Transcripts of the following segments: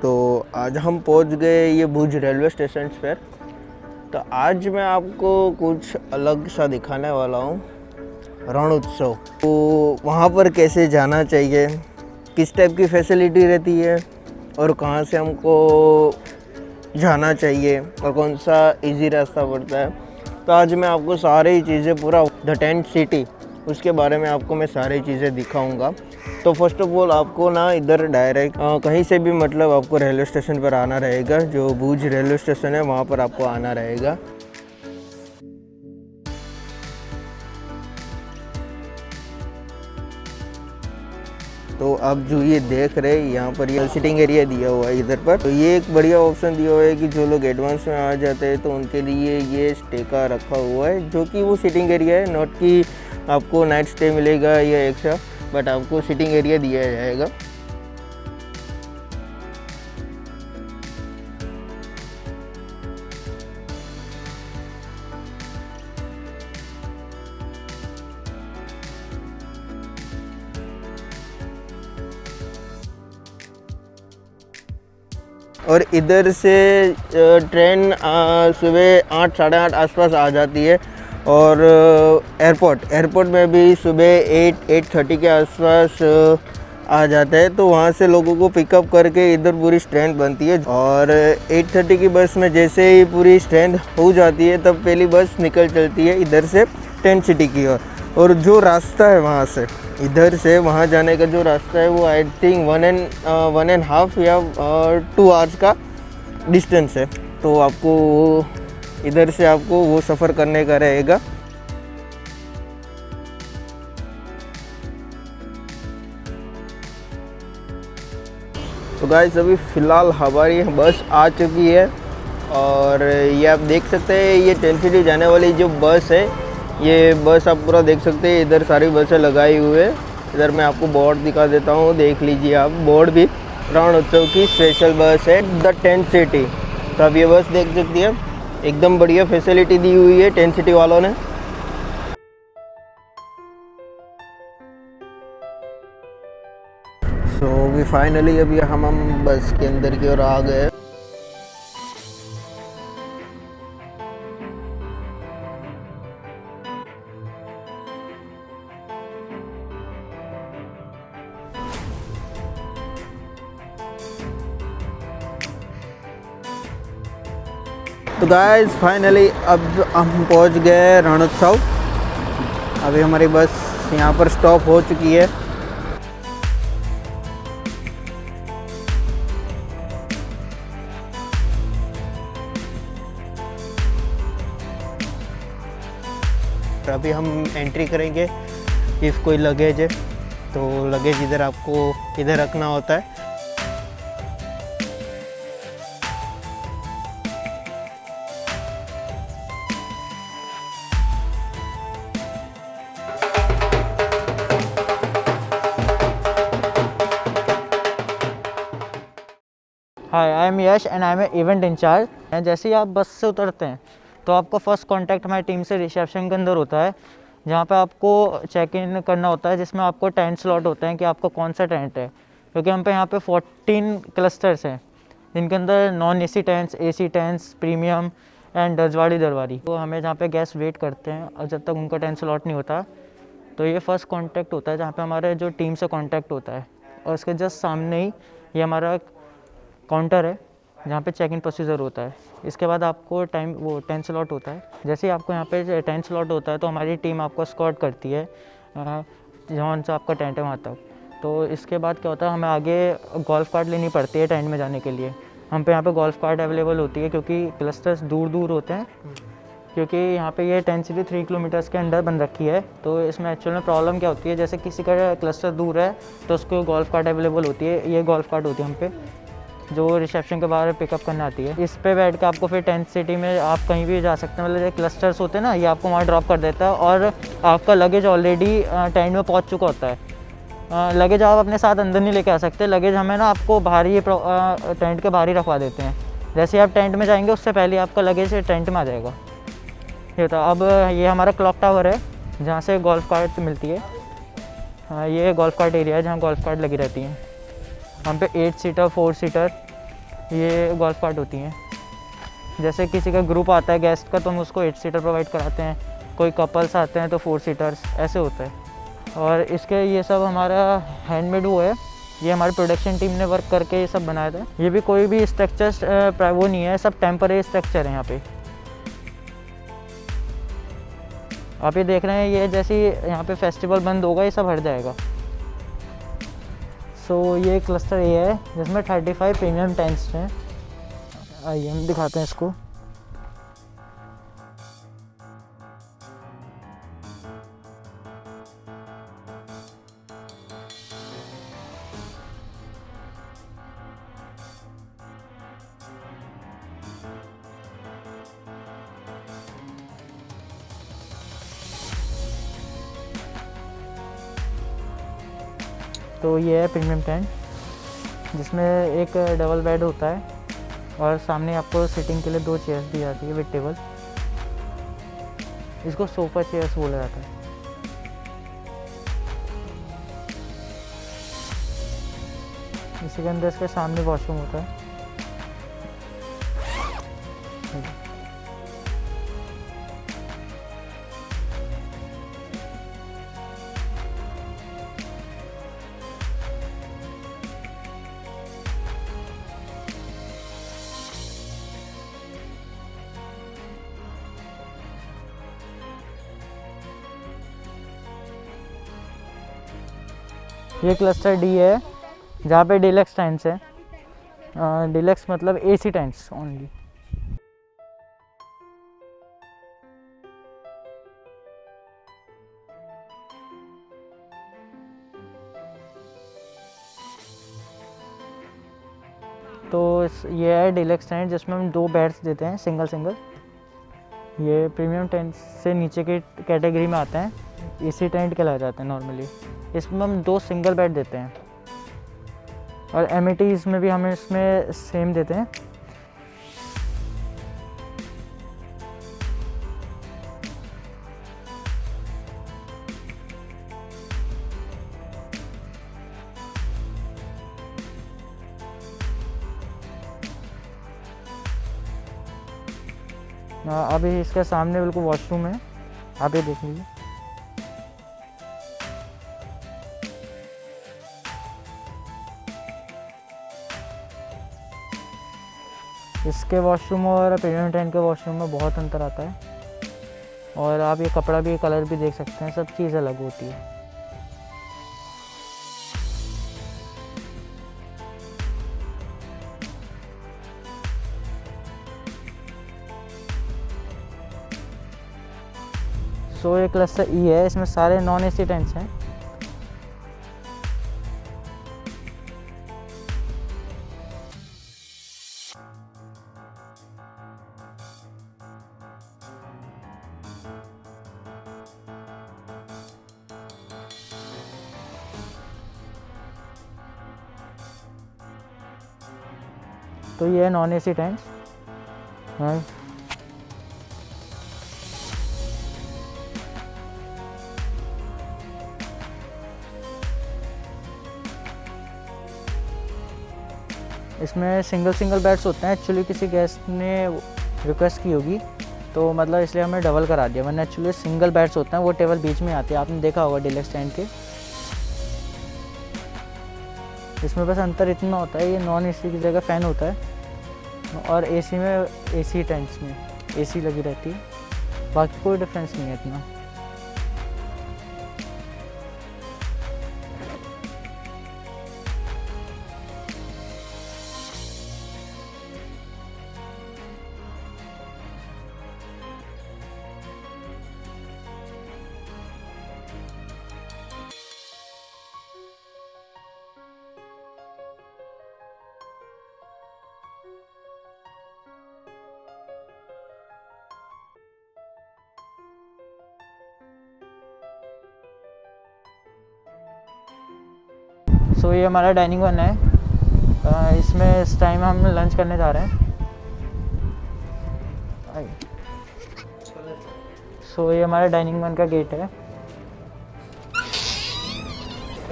तो आज हम पहुंच गए ये भुज रेलवे स्टेशन पर। तो आज मैं आपको कुछ अलग सा दिखाने वाला हूँ, रण उत्सव। तो वहाँ पर कैसे जाना चाहिए, किस टाइप की फैसिलिटी रहती है और कहाँ से हमको जाना चाहिए और कौन सा इजी रास्ता पड़ता है। तो आज मैं आपको सारी चीज़ें पूरा द टेंट सिटी उसके बारे में आपको मैं सारी चीज़ें दिखाऊंगा। तो फर्स्ट ऑफ ऑल आपको ना इधर डायरेक्ट कहीं से भी मतलब आपको रेलवे स्टेशन पर आना रहेगा। जो भुज रेलवे स्टेशन है वहाँ पर आपको आना रहेगा। तो आप जो ये देख रहे हैं यहाँ पर ये सिटिंग एरिया दिया हुआ है इधर पर। तो ये एक बढ़िया ऑप्शन दिया हुआ है कि जो लोग एडवांस में आ जाते हैं तो उनके लिए ये स्टे का रखा हुआ है, जो कि वो सिटिंग एरिया है। नॉट कि आपको नाइट स्टे मिलेगा या एक्स्ट्रा, बट आपको सिटिंग एरिया दिया जाएगा। और इधर से ट्रेन सुबह 8 साढ़े 8 आसपास आ जाती है। और एयरपोर्ट में भी सुबह 8:30 के आसपास आ जाता है। तो वहाँ से लोगों को पिकअप करके इधर पूरी स्ट्रेंथ बनती है। और 8:30 की बस में जैसे ही पूरी स्ट्रेंथ हो जाती है तब पहली बस निकल चलती है इधर से टेंट सिटी की ओर। और जो रास्ता है वहाँ से इधर से वहाँ जाने का जो रास्ता है वो आई थिंक 1.5 या 2 आवर्स का डिस्टेंस है। तो आपको इधर से आपको वो सफ़र करने का रहेगा। तो गाइस अभी फ़िलहाल हमारी बस आ चुकी है और ये आप देख सकते हैं ये टेंट सिटी जाने वाली जो बस है, ये बस आप पूरा देख सकते हैं। इधर सारी बसें लगाई हुई है। इधर मैं आपको बोर्ड दिखा देता हूँ, देख लीजिए आप। बोर्ड भी रण उत्सव की स्पेशल बस है द टेंट सिटी। तो अब ये बस देख सकती है, एकदम बढ़िया फैसिलिटी दी हुई है टेंट सिटी वालों ने। सो वी फाइनली अभी हम बस के अंदर की ओर आ गए। तो गाइस फाइनली अब हम पहुंच गए रणोत्सव। अभी हमारी बस यहाँ पर स्टॉप हो चुकी है। अभी हम एंट्री करेंगे। इफ़ कोई लगेज है तो लगेज इधर आपको इधर रखना होता है। Hi, I am Yash and I am event incharge. जैसे ही आप बस से उतरते हैं तो आपका फर्स्ट कांटेक्ट हमारी टीम से रिसेप्शन के अंदर होता है, जहाँ पे आपको चेक इन करना होता है, जिसमें आपको टेंट स्लॉट होते हैं कि आपका कौन सा टेंट है। क्योंकि हम पे यहाँ पे 14 क्लस्टर्स हैं, जिनके अंदर non AC tents, AC tents, premium and Rajwadi Darbari. तो हमें जहाँ पे गेस्ट वेट करते हैं और जब तक उनका टेंट स्लॉट नहीं होता तो ये फर्स्ट कॉन्टैक्ट होता है, जहाँ पे हमारे जो टीम से कॉन्टैक्ट होता है। और उसके जस्ट सामने ही ये हमारा काउंटर है जहाँ पे चेक इन प्रोसीजर होता है। इसके बाद आपको वो टेंट स्लॉट होता है। जैसे ही आपको यहाँ पे टेंट स्लॉट होता है तो हमारी टीम आपको एस्कॉर्ट करती है जहाँ से आपका टेंट है वहाँ तक। तो इसके बाद क्या होता है, हमें आगे गोल्फ कार्ट लेनी पड़ती है टेंट में जाने के लिए। हम पे यहाँ पे गोल्फ कार्ट अवेलेबल होती है क्योंकि क्लस्टर्स दूर दूर होते हैं। क्योंकि यहाँ पे ये टेंट सिटी 3 किलोमीटर्स के अंदर बन रखी है। तो इसमें एक्चुअल में प्रॉब्लम क्या होती है, जैसे किसी का क्लस्टर दूर है तो उसको गोल्फ कार्ट अवेलेबल होती है। ये गोल्फ कार्ट होती है हम पे, जो रिसेप्शन के बाहर पिकअप करने आती है। इस पे बैठ के आपको फिर टेंट सिटी में आप कहीं भी जा सकते हैं। मतलब ये क्लस्टर्स होते हैं ना, ये आपको वहाँ ड्रॉप कर देता है और आपका लगेज ऑलरेडी टेंट में पहुँच चुका होता है। लगेज आप अपने साथ अंदर नहीं लेके आ सकते। लगेज हमें ना आपको बाहर ही टेंट के बाहर ही रखवा देते हैं। जैसे आप टेंट में जाएंगे उससे पहले आपका लगेज टेंट में आ जाएगा। ये था। अब ये हमारा क्लॉक टावर है जहाँ से गोल्फ कार्ट मिलती है। ये गोल्फ कार्ट एरिया है जहाँ गोल्फ कार्ट लगी रहती हैं। हम पे 8 सीटर, 4 सीटर ये गोल्फ कार्ट होती हैं। जैसे किसी का ग्रुप आता है गेस्ट का तो हम उसको 8 सीटर प्रोवाइड कराते हैं, कोई कपल्स आते हैं तो 4 सीटर्स ऐसे होता है। और इसके ये सब हमारा हैंडमेड हुआ है, ये हमारी प्रोडक्शन टीम ने वर्क करके ये सब बनाया था। ये भी कोई भी स्ट्रक्चर वो नहीं है, सब टेम्परेरी स्ट्रक्चर है यहाँ पे। आप ये देख रहे हैं, ये जैसे यहाँ पे फेस्टिवल बंद होगा ये सब हट जाएगा। सो ये क्लस्टर ये है जिसमें 35 प्रीमियम टेंट्स हैं। आइए हम दिखाते हैं इसको। तो ये है प्रीमियम टेंट जिसमें एक डबल बेड होता है और सामने आपको सिटिंग के लिए 2 चेयर्स दी जाती है विद टेबल। इसको सोफ़ा चेयर्स बोला जाता है। इसी के अंदर इसके सामने वॉशरूम होता है। ये क्लस्टर डी है जहाँ पे डिलक्स टेंट्स है। डिलक्स मतलब AC टेंट्स ओनली। तो ये है डिलक्स टेंट जिसमें हम 2 बेड्स देते हैं सिंगल सिंगल। ये प्रीमियम टेंट से नीचे की कैटेगरी में आते हैं, AC टेंट कहलाए जाते हैं नॉर्मली। इसमें हम 2 सिंगल बेड देते हैं और एमिटीज़ में भी हम इसमें सेम देते हैं। अभी इसके सामने बिल्कुल वॉशरूम है, आप ये देख लीजिए। इसके वॉशरूम और प्रीमियम टेंट के वॉशरूम में बहुत अंतर आता है। और आप ये कपड़ा भी, कलर भी देख सकते हैं, सब चीज़ अलग होती है। सो ये क्लस्टर ई है, इसमें सारे नॉन AC टेंट्स हैं। तो ये है नॉन AC टेंट्स। हाँ, इसमें सिंगल बेड्स होते हैं। एक्चुअली किसी गेस्ट ने रिक्वेस्ट की होगी तो मतलब इसलिए हमने डबल करा दिया, वरना एक्चुअली सिंगल बेड्स होते हैं, वो टेबल बीच में आती है। आपने देखा होगा डिलक्स टेंट के। इसमें बस अंतर इतना होता है, ये नॉन AC की जगह फ़ैन होता है और AC में, AC टेंट्स में AC लगी रहती है। बाकी कोई डिफरेंस नहीं है इतना। सो ये हमारा डाइनिंग वन है। इसमें इस टाइम हम लंच करने जा रहे हैं। सो ये हमारा डाइनिंग वन का गेट है।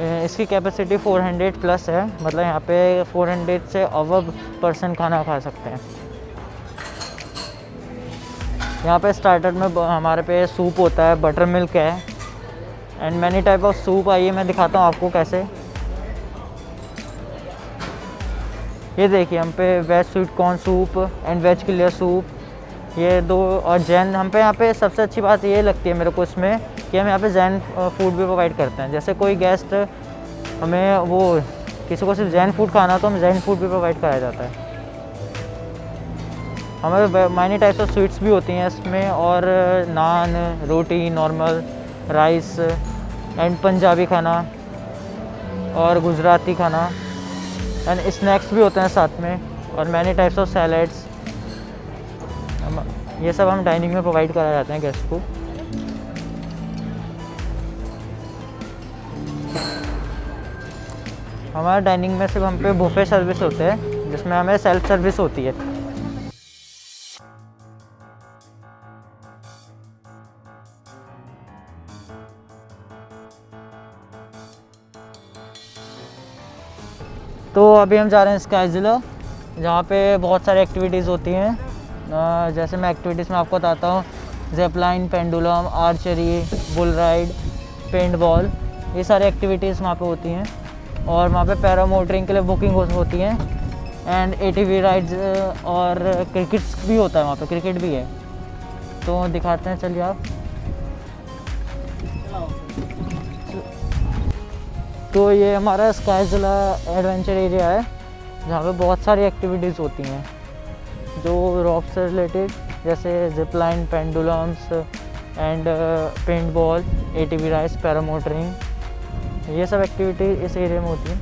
इसकी कैपेसिटी 400 प्लस है, मतलब यहाँ पे 400 से अबव पर्सन खाना खा सकते हैं। यहाँ पे स्टार्टर में हमारे पे सूप होता है, बटर मिल्क है and many type of soup. आइए मैं दिखाता हूँ आपको कैसे। ये देखिए हम पे veg sweet corn soup and veg clear soup, ये दो। और जैन हम पे यहाँ पे सबसे अच्छी बात ये लगती है मेरे को इसमें कि हम यहाँ पे जैन फूड भी प्रोवाइड करते हैं। जैसे कोई गेस्ट हमें वो किसी को सिर्फ जैन फूड खाना तो हम जैन फूड भी प्रोवाइड कराया जाता है। हमारे मैनी टाइप्स ऑफ स्वीट्स भी होती हैं इसमें, और नान, रोटी, नॉर्मल राइस एंड पंजाबी खाना और गुजराती खाना एंड स्नैक्स भी होते हैं साथ में, और मैनी टाइप्स ऑफ सैलड्स। ये सब हम डाइनिंग में प्रोवाइड कराए जाते हैं गेस्ट को। हमारे डाइनिंग में सिर्फ हम पे बुफे सर्विस होते हैं, जिसमें हमें सेल्फ सर्विस होती है। तो अभी हम जा रहे हैं स्काईजिला, जहाँ पे बहुत सारी एक्टिविटीज़ होती हैं। जैसे मैं एक्टिविटीज़ में आपको बताता हूँ, zipline, pendulum, archery, bull ride, paint ball, ये सारी एक्टिविटीज़ वहाँ पे होती हैं। और वहाँ पे पैरामोटरिंग के लिए बुकिंग होती हैं एंड ATV राइड्स और क्रिकेट्स भी होता है, वहाँ पे क्रिकेट भी है। तो दिखाते हैं, चलिए आप। तो ये हमारा स्काईजिला एडवेंचर एरिया है, जहाँ पे बहुत सारी एक्टिविटीज़ होती हैं जो रॉक से रिलेटेड, जैसे zipline, pendulums and paint ball, ATV rides, paramotoring, ये सब एक्टिविटी इस एरिया में होती है।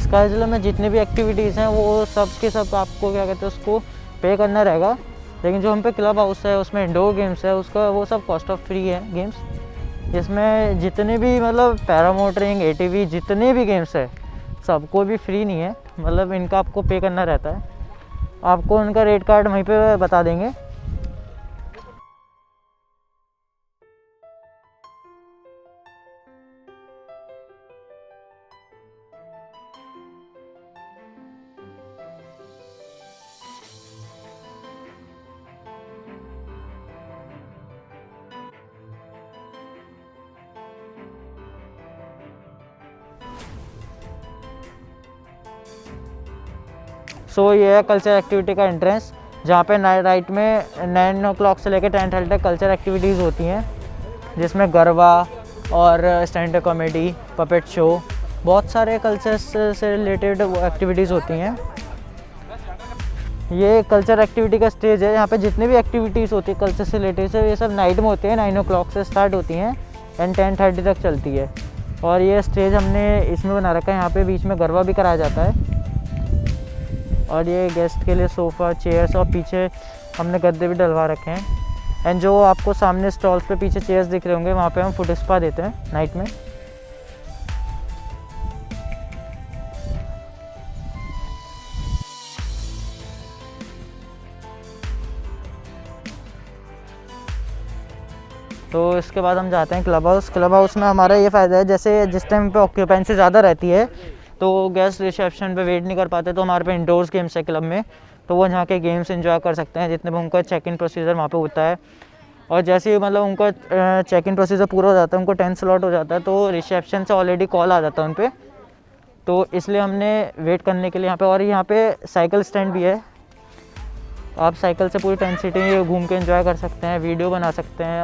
स्काईजिला में जितनी भी एक्टिविटीज़ हैं वो सब के सब आपको क्या कहते हैं उसको पे करना रहेगा, लेकिन जो हम पे क्लब हाउस है उसमें इंडोर गेम्स है उसका वो सब कॉस्ट ऑफ फ्री है गेम्स। इसमें जितने भी मतलब पैरामोटरिंग, ATV, जितने भी गेम्स है सबको भी फ्री नहीं है, मतलब इनका आपको पे करना रहता है। आपको उनका रेट कार्ड वहीं पे बता देंगे। सो ये है कल्चर एक्टिविटी का एंट्रेंस, जहाँ पे राइट में 9 o'clock से लेकर 10:30 तक कल्चर एक्टिविटीज़ होती हैं, जिसमें गरबा और stand up comedy, puppet show, बहुत सारे कल्चर्स से रिलेटेड एक्टिविटीज़ होती हैं। ये कल्चर एक्टिविटी का स्टेज है, यहाँ पे जितनी भी एक्टिविटीज़ होती है कल्चर से रिलेटेड से, ये सब नाइट में होती है। 9 o'clock से स्टार्ट होती हैं एंड 10:30 तक चलती है। और ये स्टेज हमने इसमें बना रखा है, यहाँ पे बीच में गरबा भी कराया जाता है। और ये गेस्ट के लिए सोफ़ा, चेयर्स, और पीछे हमने गद्दे भी डलवा रखे हैं। एंड जो आपको सामने स्टॉल्स पे पीछे चेयर्स दिख रहे होंगे, वहाँ पे हम फुट स्पा देते हैं नाइट में। तो इसके बाद हम जाते हैं क्लब हाउस। क्लब हाउस में हमारा ये फ़ायदा है, जैसे जिस टाइम पे ऑक्यूपेंसी ज़्यादा रहती है तो गेस्ट रिसेप्शन पे वेट नहीं कर पाते, तो हमारे पे इंडोर्स गेम्स है क्लब में, तो वो यहाँ के गेम्स एंजॉय कर सकते हैं जितने भी उनका चेक इन प्रोसीजर वहाँ पे होता है। और जैसे ही मतलब उनका चेक इन प्रोसीजर पूरा हो जाता है, उनको 10 स्लॉट हो जाता है, तो रिसेप्शन से ऑलरेडी कॉल आ जाता है उन पर। तो इसलिए हमने वेट करने के लिए यहाँ पे, और यहाँ पे साइकिल स्टैंड भी है, आप साइकिल से पूरी टेंट सिटी घूम के एंजॉय कर सकते हैं, वीडियो बना सकते हैं।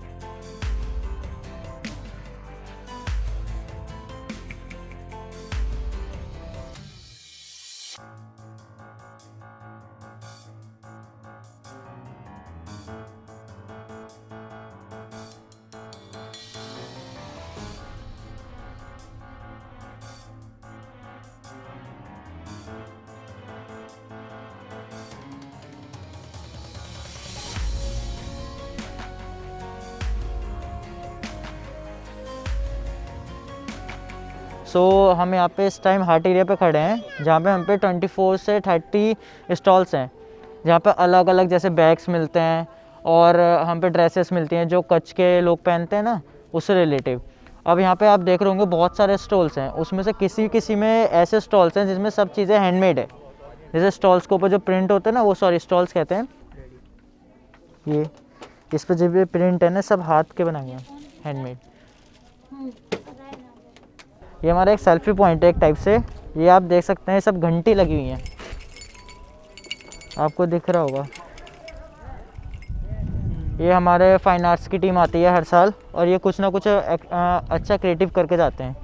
सो हम यहाँ पे इस टाइम हार्ट एरिया पे खड़े हैं, जहाँ पे हम पे 24 से 30 स्टॉल्स हैं, जहाँ पे अलग अलग जैसे बैग्स मिलते हैं और हम पे ड्रेसेस मिलती हैं जो कच्छ के लोग पहनते हैं ना, उससे रिलेटिव। अब यहाँ पे आप देख रहे होंगे बहुत सारे स्टॉल्स हैं, उसमें से किसी किसी में ऐसे स्टॉल्स हैं जिसमें सब चीज़ें हैंडमेड है। जैसे स्टॉल्स के ऊपर जो प्रिंट होते हैं ना, वो सॉरी स्टॉल्स कहते हैं, ये इस पर जो भी प्रिंट है ना सब हाथ के बनाए हैं, हैंडमेड। ये हमारा एक सेल्फी पॉइंट है एक टाइप से, ये आप देख सकते हैं सब घंटी लगी हुई हैं, आपको दिख रहा होगा। ये हमारे फाइन आर्ट्स की टीम आती है हर साल, और ये कुछ ना कुछ अच्छा क्रिएटिव करके जाते हैं।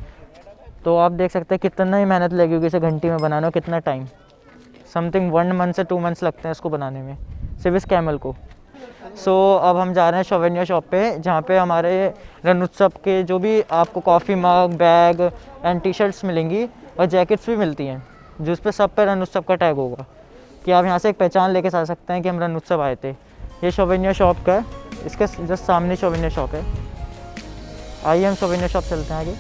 तो आप देख सकते हैं कितना ही मेहनत लगी होगी इसे घंटी में बनाने में, कितना टाइम, समथिंग 1 मंथ से 2 मंथ्स लगते हैं इसको बनाने में, सिर्फ इस कैमल को। सो अब हम जा रहे हैं शोवेनिया शॉप पे, जहाँ पे हमारे रण उत्सव के जो भी आपको coffee mug, bag and T shirts मिलेंगी, और जैकेट्स भी मिलती हैं, जिस पे सब पे रण उत्सव का टैग होगा, कि आप यहाँ से एक पहचान लेके आ सकते हैं कि हम रण उत्सव आए थे। ये शोवेनिया शॉप का है, इसके जस्ट सामने शोवेनिया शॉप है। आइए हम शोवेनिया शॉप चलते हैं आगे।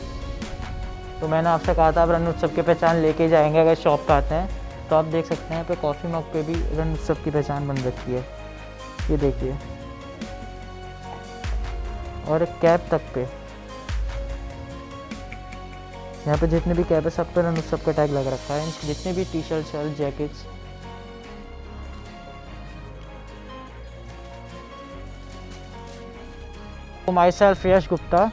तो मैंने आपसे कहा था आप रण उत्सव की पहचान लेके जाएंगे अगर शॉप पे आते हैं। तो आप देख सकते हैं यहाँ पे कॉफ़ी मग पे भी रण उत्सव की पहचान बन रखी है, ये देखिए, और एक कैप तक पे, यहाँ पे जितने भी कैप है सब पे रण उत्सव का टैग लग रखा है, जितने भी T shirt shirt jackets. My self Yash Gupta,